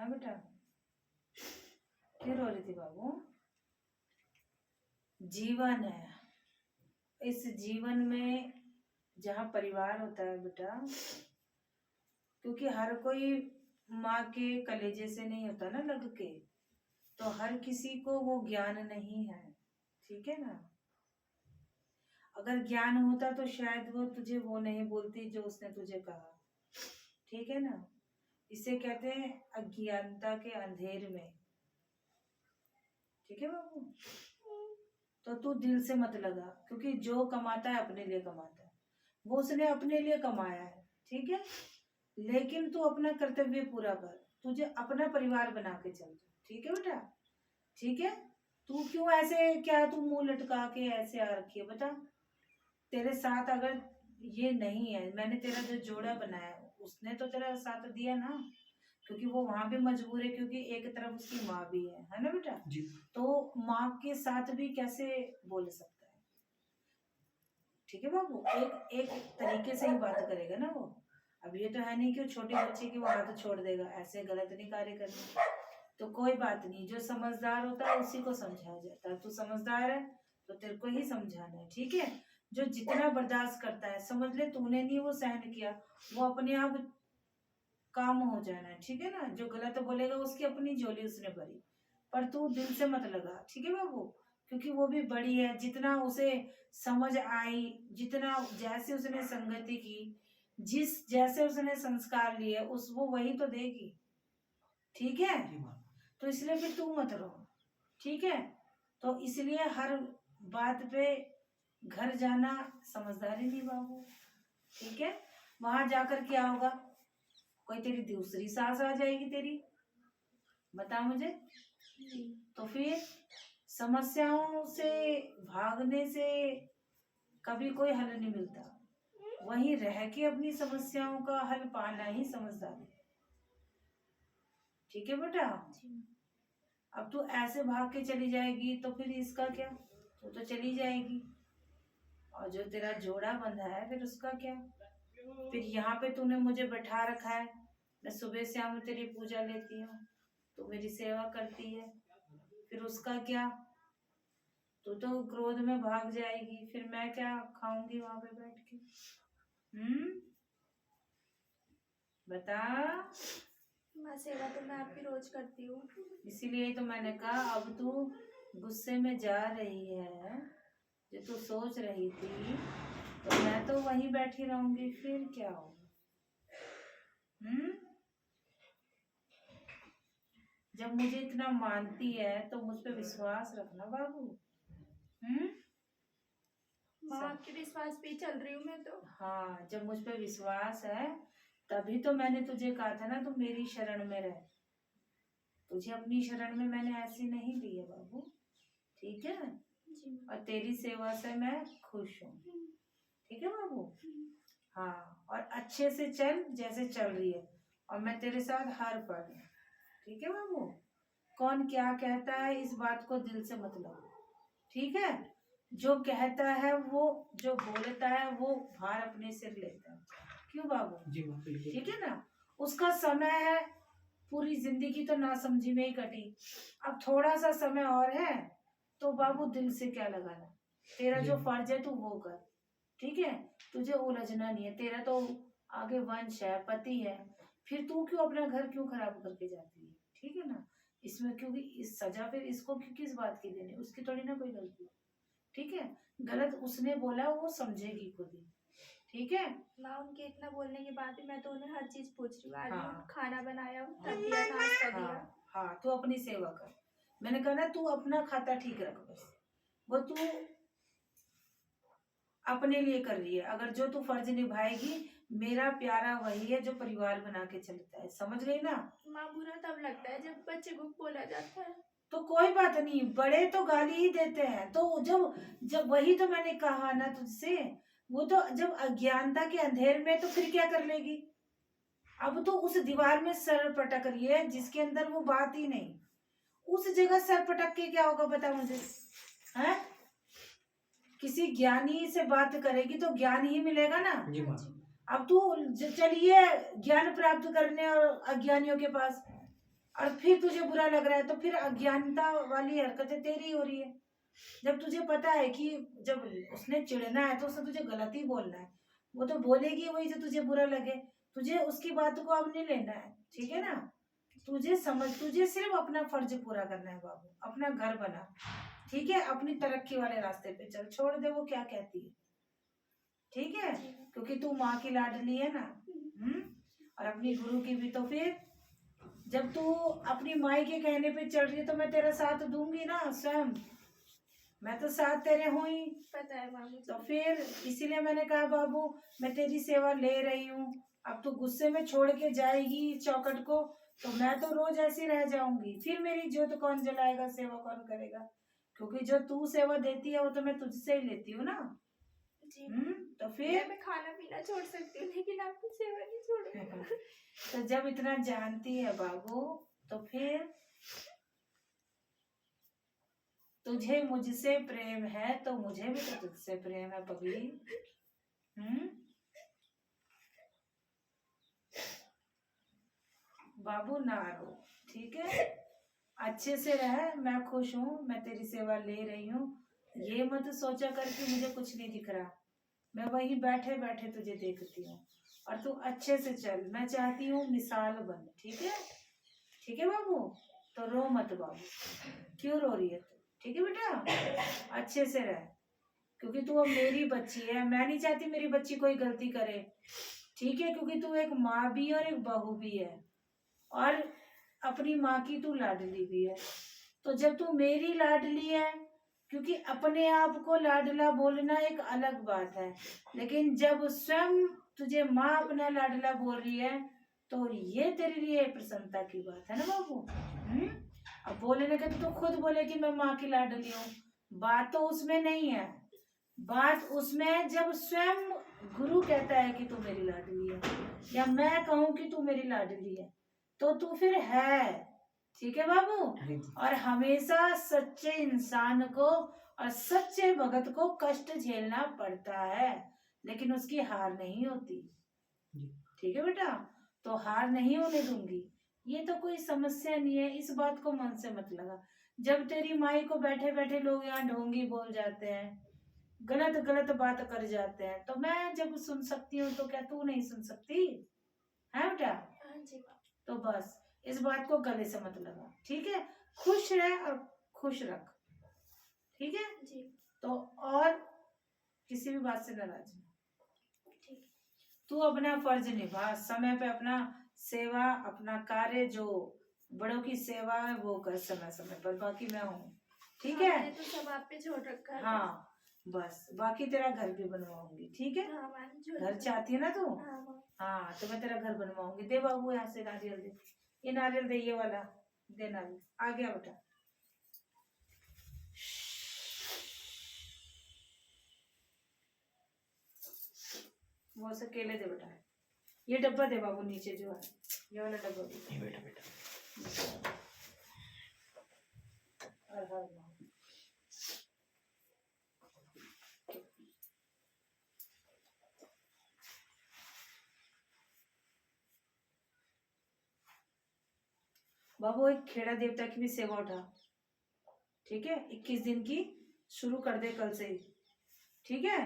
हाँ बेटा, क्यों रो रही थी बाबू? जीवन है, इस जीवन में जहाँ परिवार होता है बेटा, क्योंकि हर कोई माँ के कलेजे से नहीं होता ना लग के, तो हर किसी को वो ज्ञान नहीं है, ठीक है ना। अगर ज्ञान होता तो शायद वो तुझे वो नहीं बोलती जो उसने तुझे कहा, ठीक है ना। इसे कहते हैं अज्ञानता के अंधेर में, ठीक है बाबू। तो तू दिल से मत लगा, क्योंकि जो कमाता है अपने लिए कमाता है, वो उसने अपने लिए कमाया है, ठीक है। लेकिन तू अपना कर्तव्य पूरा कर, तुझे अपना परिवार बना के चल, ठीक है बेटा, ठीक है। तू क्यों ऐसे, क्या तू मुंह लटका के ऐसे आ रखी है बता? तेरे साथ अगर ये नहीं है, मैंने तेरा जो जोड़ा बनाया उसने तो तेरा साथ दिया ना, क्योंकि वो वहां भी मजबूर है, क्योंकि एक तरफ उसकी माँ भी है ना बेटा जी। तो माँ के साथ भी कैसे बोल सकता है, ठीक है बाबू। एक एक तरीके से ही बात करेगा ना वो। अब ये तो है नहीं कि छोटी बच्ची की वो हाथ छोड़ देगा, ऐसे गलत नहीं कार्य करना। तो कोई बात नहीं, जो समझदार होता है उसी को समझाया जाता है। तू समझदार है तो तेरे को ही समझाना है, ठीक है। जो जितना बर्दाश्त करता है, समझ ले तूने नहीं वो सहन किया, वो अपने आप काम हो जाना है, ठीक है ना। जो गलत बोलेगा उसकी अपनी झोली उसने भरी, पर तू दिल से मत लगा, ठीक है बाबू। क्योंकि वो भी बड़ी है, जितना उसे समझ आई, जितना जैसे उसने संगति की, जिस जैसे उसने संस्कार लिए, उस वो वही तो देगी, ठीक है। तो इसलिए फिर तू मत रो, ठीक है। तो इसलिए हर बात पे घर जाना समझदारी नहीं बाबू, ठीक है। वहां जाकर क्या होगा? कोई तेरी दूसरी सास आ जाएगी तेरी, बता मुझे। तो फिर समस्याओं से भागने से कभी कोई हल नहीं मिलता, वहीं रह के अपनी समस्याओं का हल पाना ही समझदारी है, ठीक है बेटा। अब तू ऐसे भाग के चली जाएगी तो फिर इसका क्या? तू तो चली जाएगी, और जो तेरा जोड़ा बंधा है फिर उसका क्या? फिर यहाँ पे तूने मुझे बैठा रखा है, मैं सुबह शाम तेरी पूजा लेती हूँ, तू मेरी सेवा करती है, फिर उसका क्या? तू तो क्रोध में भाग जाएगी, फिर मैं क्या खाऊंगी वहां पे बैठ के? बता। माँ, सेवा तो मैं आपकी रोज करती हूँ। इसीलिए तो मैंने कहा अब तू गुस्से में जा रही है, जो तू सोच रही थी, तो मैं तो वहीं बैठी रहूंगी, फिर क्या होगा? जब मुझे इतना मानती है तो मुझ पे विश्वास रखना बाबू। माँ, आपके विश्वास पे चल रही हूँ मैं तो। हाँ, जब मुझ पे विश्वास है तभी तो मैंने तुझे कहा था ना तू मेरी शरण में रह। तुझे अपनी शरण में मैंने ऐसी नहीं ली है बाबू, ठीक है। और तेरी सेवा से मैं खुश हूँ, ठीक है बाबू। हाँ, और अच्छे से चल जैसे चल रही है, और मैं तेरे साथ हर पल, ठीक है बाबू। कौन क्या कहता है इस बात को दिल से मत लो, ठीक है। जो कहता है वो, जो बोलता है वो भार अपने सिर लेता है, क्यों बाबू जी, ठीक है ना। उसका समय है, पूरी जिंदगी तो नासमझी में ही कटी, अब थोड़ा सा समय और है, तो बाबू दिल से क्या लगाना, तेरा जो फर्ज है तू वो कर, ठीक है। तुझे उलझना नहीं है, तेरा तो आगे वंश है, पति है, फिर तू क्यों अपना घर क्यों खराब करके जाती है, ठीक है ना। इसमें क्योंकि इस सजा फिर इसको क्यों किस बात की देनी, उसकी थोड़ी ना कोई गलती, ठीक है। गलत उसने बोला वो समझेगी खुद ही, ठीक है। माँ, उनके इतना बोलने के बाद भी मैं तो उन्हें हर चीज पूछ रही हूँ। आज हाँ, खाना बनाया, उत्तर दिया, नाश्ता दिया। हाँ, तू अपनी सेवा कर, मैंने कहा ना तू अपना खाता ठीक रख, बस वो तू अपने लिए कर रही है। अगर जो तू फर्ज निभाएगी, मेरा प्यारा वही है जो परिवार बना के चलता है, समझ गई ना। माँ, बुरा तब लगता है जब बच्चे को बोला जाता है। तो कोई बात नहीं, बड़े तो गाली ही देते हैं, तो जब जब वही तो मैंने कहा ना तुझसे, वो तो जब अज्ञानता के अंधेर में, तो फिर क्या कर लेगी? अब तो उस दीवार में सर पटक रही है जिसके अंदर वो बात ही नहीं, उस जगह सर पटक के क्या होगा बता मुझे, है? किसी ज्ञानी से बात करेगी तो ज्ञान ही मिलेगा ना। अब तू चलिए ज्ञान प्राप्त करने और अज्ञानियों के पास, और फिर तुझे बुरा लग रहा है, तो फिर अज्ञानता वाली हरकतें तेरी हो रही है। जब तुझे पता है कि जब उसने चिढ़ना है तो उसने तुझे गलत ही बोलना है, वो तो बोलेगी वही जो तुझे बुरा लगे। तुझे उसकी बात को अब नहीं लेना है, ठीक है ना। तुझे सिर्फ अपना फर्ज पूरा करना है बाबू, अपना घर बना, ठीक है, अपनी तरक्की वाले रास्ते पे चल, छोड़ दे वो क्या कहती है, ठीक है, जी। क्योंकि तू माँ की लाडली है ना। और अपनी गुरु की भी। तो फिर जब तू अपनी माई के कहने पे चल रही है तो मैं तेरा साथ दूंगी ना स्वयं, मैं तो साथ तेरे हूँ ही। पता है बाबू जी। तो फिर इसीलिए मैंने कहा बाबू मैं तेरी सेवा ले रही हूँ, अब तू गुस्से में छोड़ के जाएगी चौखट को तो मैं तो रोज ऐसी रह जाऊंगी, फिर मेरी ज्योत कौन जलाएगा, सेवा कौन करेगा, क्योंकि जो तू सेवा देती है वो तो मैं तुझसे ही लेती हूँ ना। जी। तो फिर मैं खाना पीना छोड़ सकती हूँ लेकिन आपकी सेवा नहीं छोड़ूंगी। तो जब इतना जानती है बाबू तो फिर तुझे मुझसे प्रेम है तो मुझे भी तो तुझसे प्रेम है पगली। बाबू ना रो, ठीक है, अच्छे से रह, मैं खुश हूँ, मैं तेरी सेवा ले रही हूँ, ये मत सोचा कर कि मुझे कुछ नहीं दिख रहा, मैं वही बैठे बैठे तुझे देखती हूँ, और तू अच्छे से चल, मैं चाहती हूँ मिसाल बन, ठीक है बाबू। तो रो मत बाबू, क्यों रो रही है तू, ठीक है बेटा, अच्छे से रह, क्योंकि तू अब मेरी बच्ची है, मैं नहीं चाहती मेरी बच्ची कोई गलती करे, ठीक है, क्योंकि तू एक माँ भी और एक बहू भी है, और अपनी माँ की तू लाडली भी है। तो जब तू मेरी लाडली है, क्योंकि अपने आप को लाडला बोलना एक अलग बात है, लेकिन जब स्वयं तुझे माँ अपना लाडला बोल रही है तो ये तेरे लिए प्रसन्नता की बात है ना बाबू। अब बोलने के तो खुद बोले कि मैं माँ की लाडली हूँ, बात तो उसमें नहीं है, बात उसमें है जब स्वयं गुरु कहता है कि तू मेरी लाडली है, या मैं कहूँ कि तू मेरी लाडली है, तो तू फिर है, ठीक है बाबू। और हमेशा सच्चे इंसान को और सच्चे भगत को कष्ट झेलना पड़ता है, लेकिन उसकी हार नहीं होती, ठीक है बेटा, तो हार नहीं होने दूंगी, ये तो कोई समस्या नहीं है, इस बात को मन से मत लगा। जब तेरी माई को बैठे बैठे लोग यहाँ ढोंगी बोल जाते हैं, गलत गलत बात कर जाते हैं, तो मैं जब सुन सकती हूँ तो क्या तू नहीं सुन सकती है बेटा। हाँ जी बाबू। तो बस इस बात को गले से मत लगा, ठीक है, खुश रह और खुश रख, ठीक है जी। तो और किसी भी बात से नाराज नहीं, ठीक। तू अपना फर्ज निभा, समय पे अपना सेवा, अपना कार्य जो बड़ों की सेवा है वो कर समय समय पर, बाकी मैं हूँ, ठीक है। आपने तो सब आप पे छोड़ रखा है। हाँ बस, बाकी तेरा घर भी बनवाऊंगी, ठीक है, हाँ मान छोड़ घर चाहती है ना तू। हाँ माँ। हाँ तो मैं तेरा घर बनवाऊंगी, दे बाबू यहाँ से नारियल दे, ये नारियल दे, ये वाला दे नारियल, आ गया बेटा। वो से केले दे बेटा, ये डब्बा दे बाबू नीचे जो है, ये वाला डब्बा दे बेटा। हर हर महादेव। बाबू एक खेड़ा देवता की भी सेवा उठा, ठीक है, 21 दिन की शुरू कर दे कल से ही, ठीक है।